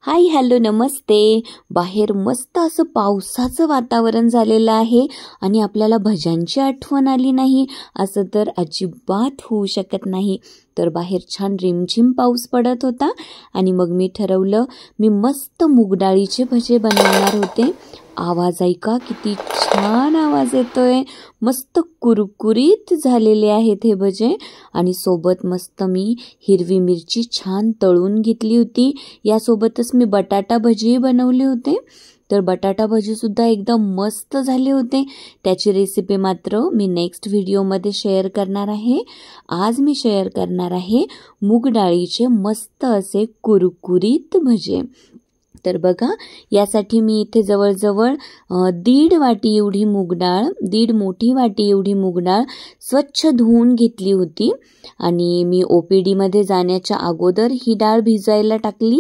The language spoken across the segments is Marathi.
हाय हॅलो नमस्ते। बाहेर मस्त असं पावसाचं वातावरण झालेलं आहे आणि आपल्याला भज्यांची आठवण आली नाही असं तर अजिबात होऊ शकत नाही। तर बाहेर छान रिमझिम पाऊस पडत होता आणि मग मी ठरवलं मी मस्त मूग डाळीचे भजे बनवणार होते। आवाज ऐका किती छान आवाज येतोय, मस्त कुरकुरीत झालेले आहेत हे भजे आणि सोबत मस्त मी हिरवी मिरची छान तळून घेतली होती। यासोबतच मी बटाटा भजी बनवले होते। तर बटाटा भजी सुद्धा एकदम मस्त झाले होते। त्याची रेसिपी मात्र मी नेक्स्ट व्हिडिओमध्ये शेअर करणार आहे। आज मी शेअर करणार आहे मूग डाळीचे मस्त असे कुरकुरीत भजे। तर बघा, यासाठी मी इथे जवळजवळ 1.5 वाटी एवढी मूग डाळ, 1.5 मोठी वाटी एवढी मूग डाळ स्वच्छ धुवून घेतली होती आणि मी OPD मध्ये जाण्याच्या अगोदर ही डाळ भिजायला टाकली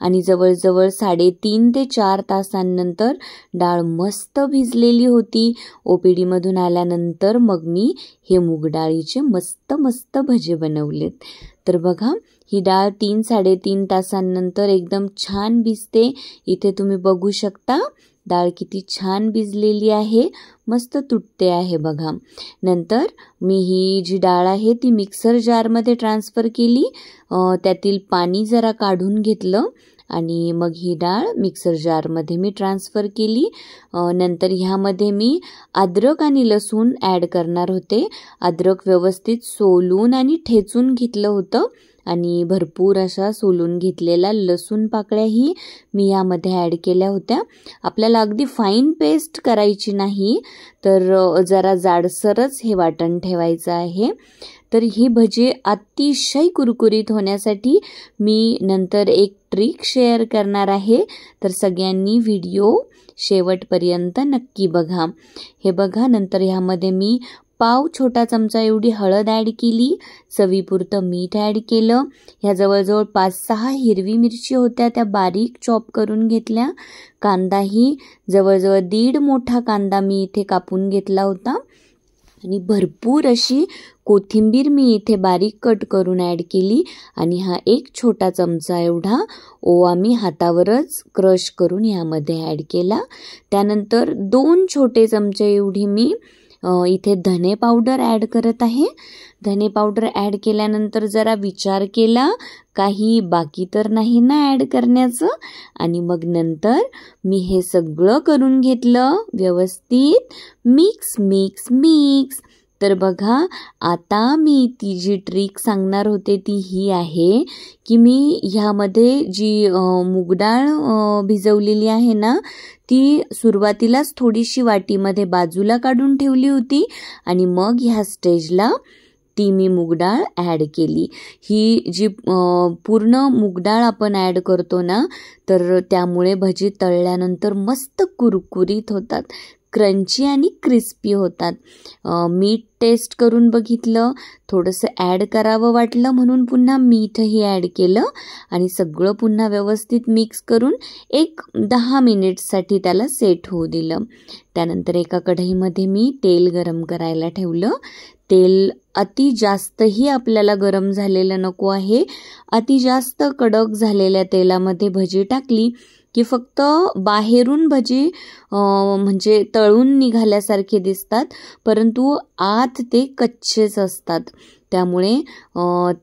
आणि जवळजवळ 3.5 ते 4 तासांनंतर डाळ मस्त भिजलेली होती। OPD मधून आल्यानंतर मग मी हे मूग डाळीचे मस्त भजे बनवलेत। तर बघा, ही डाळ 3-3.5 तासांनंतर एकदम छान भिजते। इथे तुम्ही बघू शकता डाळ किती छान भिजलेली आहे, मस्त तुटते आहे बघा। नंतर मी ही जी डाळ आहे ती मिक्सर जारमध्ये ट्रान्सफर केली, त्यातील पाणी जरा काढून घेतलं आणि मग ही डाळ मिक्सर जारमध्ये मी ट्रान्सफर केली। नंतर ह्यामध्ये मी अद्रक आणि लसूण ॲड करणार होते। अद्रक व्यवस्थित सोलून आणि ठेचून घेतलं होतं आणि भरपूर अशा सोलून घेतलेल्या लसूण पाकळ्याही मी यामध्ये ॲड केल्या होत्या। आपल्याला अगदी फाईन पेस्ट करायची नाही, तर जरा जाडसरच हे वाटण ठेवायचं आहे। तर ही भजी अतिशय कुरकुरीत होण्यासाठी मी नंतर एक ट्रिक शेअर करणार आहे, तर सगळ्यांनी व्हिडिओ शेवटपर्यंत नक्की बघा। हे बघा, नंतर ह्यामध्ये मी पाव छोटा चमचा एवढी हळद ॲड केली, चवीपुरतं मीठ ॲड केलं। ह्या जवळजवळ 5-6 हिरवी मिरची होत्या, त्या बारीक चॉप करून घेतल्या। कांदाही जवळजवळ 1.5 मोठा कांदा मी इथे कापून घेतला होता आणि भरपूर अशी कोथिंबीर मी इथे बारीक कट करून ॲड केली आणि हा 1 छोटा चमचा एवढा ओवा मी हातावरच क्रश करून यामध्ये ॲड केला। त्यानंतर 2 छोटे चमचे एवढी मी इथे धने पावडर ॲड करत आहे। धने पावडर ॲड केल्यानंतर जरा विचार केला, काही बाकी तर नाही ना ॲड करण्याचं, आणि मग नंतर मी हे सगळं करून घेतलं व्यवस्थित मिक्स। तर बघा, आता मी ती जी ट्रिक सांगणार होते ती ही आहे की मी ह्यामध्ये जी मूग डाळ भिजवलेली आहे ना, ती सुरुवातीलाच थोडीशी वाटीमध्ये बाजूला काढून ठेवली होती आणि मग ह्या स्टेजला ती मी मूग डाळ ॲड केली। ही जी पूर्ण मूग डाळ आपण ॲड करतो ना, तर त्यामुळे भजी तळल्यानंतर मस्त कुरकुरीत होतात, क्रंची आणि क्रिस्पी होतात। मीठ टेस्ट करून बघितलं, थोडंसं ॲड करावं वाटलं म्हणून पुन्हा मीठही ॲड केलं आणि सगळं पुन्हा व्यवस्थित मिक्स करून एक 10 मिनिट्ससाठी त्याला सेट होऊ दिलं। त्यानंतर एका कढईमध्ये मी तेल गरम करायला ठेवलं। तेल अति जास्तही आपल्याला गरम झालेलं नको आहे। अति जास्त कडक झालेल्या तेलामध्ये भजी टाकली की फक्त बाहेरून भजी म्हणजे तळून निघाल्यासारखे दिसतात, परंतु आत ते कच्चेच असतात। त्यामुळे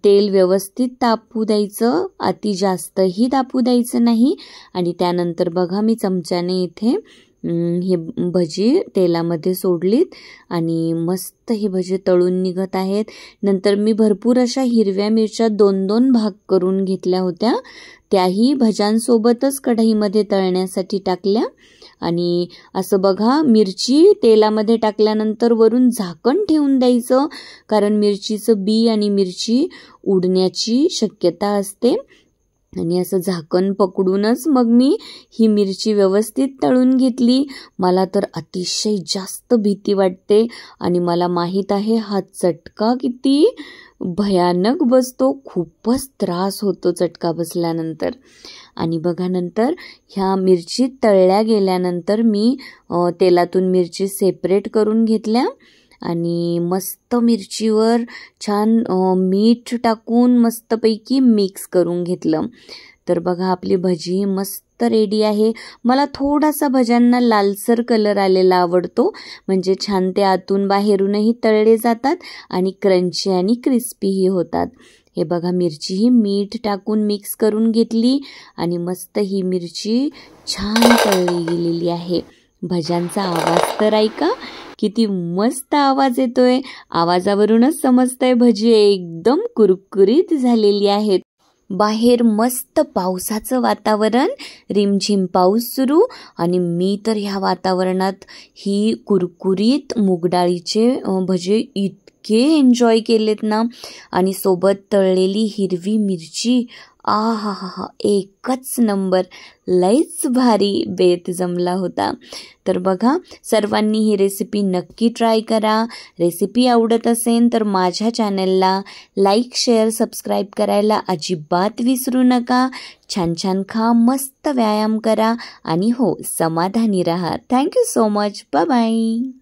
तेल व्यवस्थित तापू द्यायचं, अति जास्तही तापू द्यायचं नाही। आणि त्यानंतर बघा, मी चमच्याने इथे हे भजी तेलामध्ये सोडलीत आणि मस्त हे भजी तळून निघत आहेत। नंतर मी भरपूर अशा हिरव्या मिरच्या 2-2 भाग करून घेतल्या होत्या, त्याही भज्यांसोबतच कढईमध्ये तळण्यासाठी टाकल्या। आणि असं बघा, मिरची तेलामध्ये टाकल्यानंतर वरून झाकण ठेवून द्यायचं, कारण मिरचीचं बी आणि मिरची उडण्याची शक्यता असते। आणि असं झाकण पकडूनच मग मी ही मिरची व्यवस्थित तळून घेतली। मला तर अतिशय जास्त भीती वाटते आणि मला माहीत आहे हा चटका किती भयानक बसतो, खूपच त्रास होतो चटका बसल्यानंतर। आणि बघा, नंतर ह्या मिरची तळल्या गेल्यानंतर मी तेलातून मिरची सेपरेट करून घेतल्या आणि मस्त मिरचीवर छान मीठ टाकून मस्तपैकी मिक्स करून घेतलं। तर बघा आपली भजी मस्त रेडी आहे. मला थोडासा भज्यांना लालसर कलर आलेला आवडतो, म्हणजे छान ते आतून बाहेरूनही तळले जातात आणि क्रंची आणि क्रिस्पीही होतात. हे बघा मिरचीही मीठ टाकून मिक्स करून घेतली आणि मस्त ही मिरची छान तळली गेलेली आहे. भज्यांचा आवाज तर ऐका, किती मस्त आवाज येतोय. आवाजावरूनच समजतंय भजी एकदम कुरकुरीत झालेली आहेत. बाहेर मस्त पावसाचं वातावरण, रिमझिम पाऊस सुरू आणि मी तर ह्या वातावरणात ही कुरकुरीत मूगडाळीचे भजे इतके एन्जॉय केलेत ना, आणि सोबत तळलेली हिरवी मिरची, आहाहा, एकच नंबर, लईच भारी बेत जमला होता. तर बघा सर्वांनी ही रेसिपी नक्की ट्राय करा. रेसिपी आवडत असेल तर माझ्या चॅनलला लाईक, शेअर, सबस्क्राईब करायला अजिबात विसरू नका. छान छान खा, मस्त व्यायाम करा आणि हो, समाधानी राहा. Thank you so much. Bye bye.